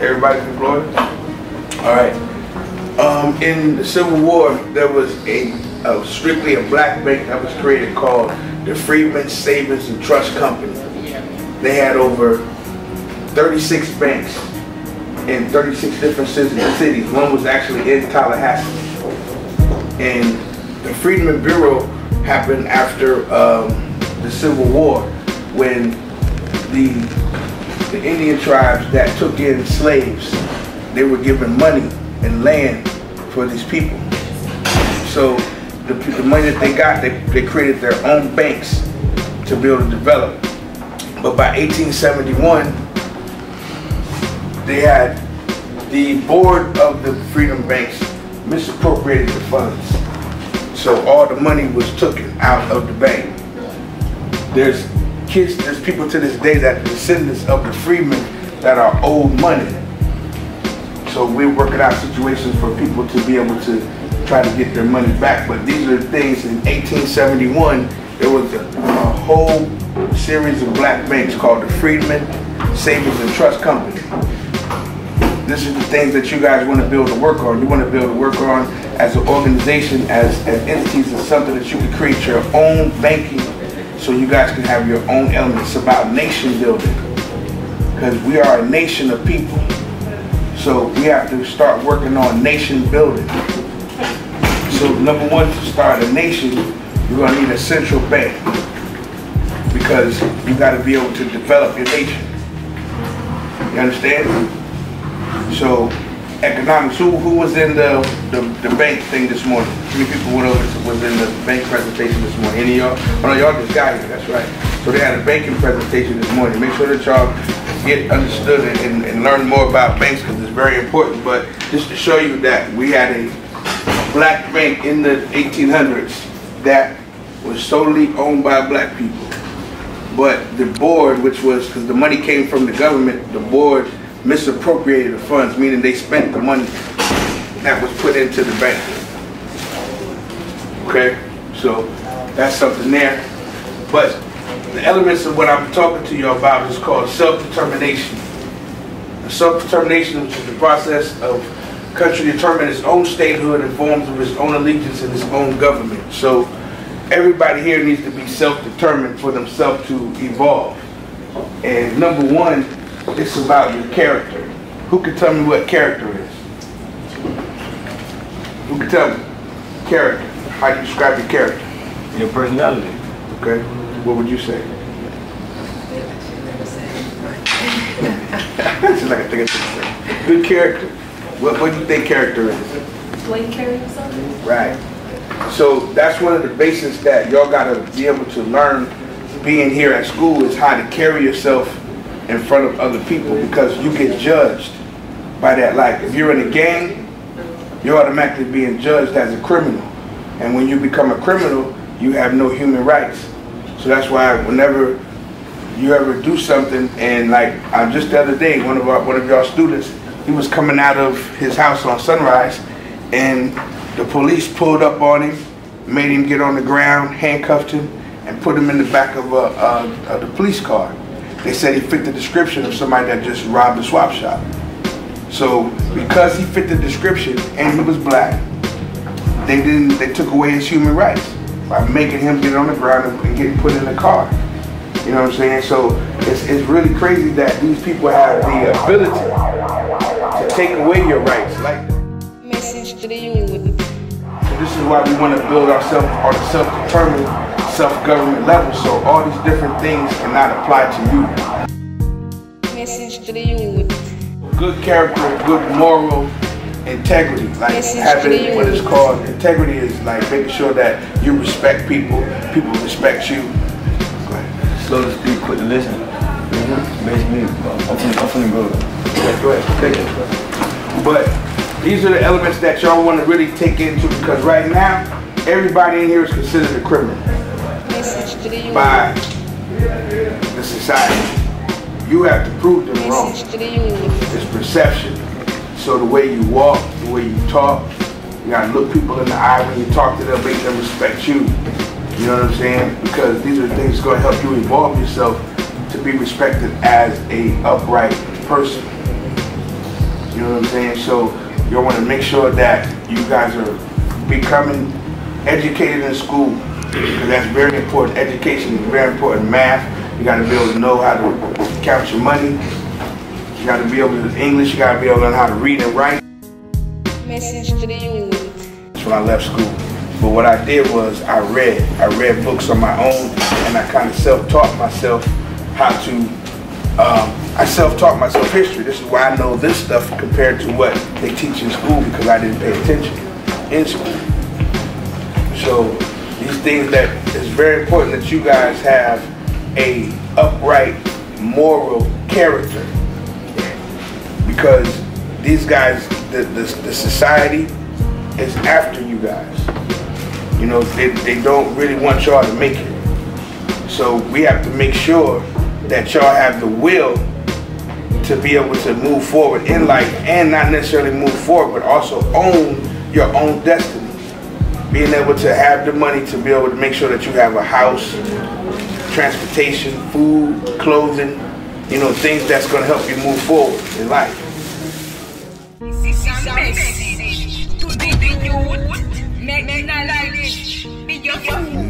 Everybody from Florida? All right. In the Civil War, there was strictly a black bank that was created called the Freedmen's Savings and Trust Company. They had over 36 banks in 36 different cities. One was actually in Tallahassee. And the Freedmen Bureau happened after the Civil War, when the Indian tribes that took in slaves, they were given money and land for these people. So the money that they got, they created their own banks to be able to develop. But by 1871, they had the board of the Freedom Banks misappropriated the funds. So all the money was taken out of the bank. There's people to this day that are descendants of the freedmen that are owed money. So we're working out situations for people to be able to try to get their money back. But these are the things. In 1871, there was a whole series of black banks called the Freedmen Savings and Trust Company. This is the things that you guys want to build to work on. You want to build to work on as an organization, as entities, as something that you can create your own banking, so you guys can have your own elements. It's about nation building, because we are a nation of people. So we have to start working on nation building. So number one, to start a nation, you're going to need a central bank, because you got to be able to develop your nation. You understand? So economics, who was in the bank thing this morning? How many people was in the bank presentation this morning? Any of y'all? Oh no, y'all just got here, that's right. So they had a banking presentation this morning. Make sure that y'all get understood and learn more about banks, because it's very important. But just to show you that we had a black bank in the 1800s that was solely owned by black people. But the board, which was, because the money came from the government, the board misappropriated the funds, meaning they spent the money that was put into the bank. Okay, so that's something there. But the elements of what I'm talking to you about is called self-determination. Self-determination, which is the process of country determining its own statehood in forms of its own allegiance and its own government. So everybody here needs to be self-determined for themselves to evolve. And number one, it's about your character. Who can tell me what character is? Who can tell me? Character. How do you describe your character? Your personality. Okay. What would you say? Good character. What do you think character is? The way you carry yourself. Right. So that's one of the basics that y'all got to be able to learn being here at school, is how to carry yourself in front of other people, because you get judged by that. Like if you're in a gang, you're automatically being judged as a criminal. And when you become a criminal, you have no human rights. So that's why whenever you ever do something, and like just the other day, one of y'all students, he was coming out of his house on Sunrise, and the police pulled up on him, made him get on the ground, handcuffed him, and put him in the back of the police car. They said he fit the description of somebody that just robbed a swap shop. So because he fit the description and he was black, they took away his human rights by making him get on the ground and getting put in the car. You know what I'm saying? So it's really crazy that these people have the ability to take away your rights like that. Message to the youth. So this is why we want to build ourselves on a self-determined, self-government level, so all these different things cannot apply to you. Message to the youth. Good character, good moral integrity, like having what is called integrity, is like making sure that you respect people, people respect you. Go ahead. Slow to speak, quick to listen. Basically, I'm finna go. Okay, go ahead, take it. But these are the elements that y'all want to really take into, because right now, everybody in here is considered a criminal by the society. You have to prove them wrong. It's perception. So the way you walk, the way you talk, you gotta look people in the eye when you talk to them, make them respect you. You know what I'm saying? Because these are the things that's gonna help you evolve yourself to be respected as a upright person. You know what I'm saying? So you want to make sure that you guys are becoming educated in school, because that's very important. Education is very important. Math, you got to be able to know how to count your money. You got to be able to English. You got to be able to learn how to read and write. Message to the youth. That's when I left school. But what I did was I read books on my own, and I kind of self-taught myself how to. I self-taught myself history. This is why I know this stuff compared to what they teach in school, because I didn't pay attention in school. So these things that it's very important that you guys have a upright moral character, because these guys, the society is after you guys. You know, they don't really want y'all to make it. So we have to make sure that y'all have the will to be able to move forward in life, and not necessarily move forward, but also own your own destiny. Being able to have the money to be able to make sure that you have a house, transportation, food, clothing, you know, things that's going to help you move forward in life. This is a message to the youth. Make me not like this. Be your fool.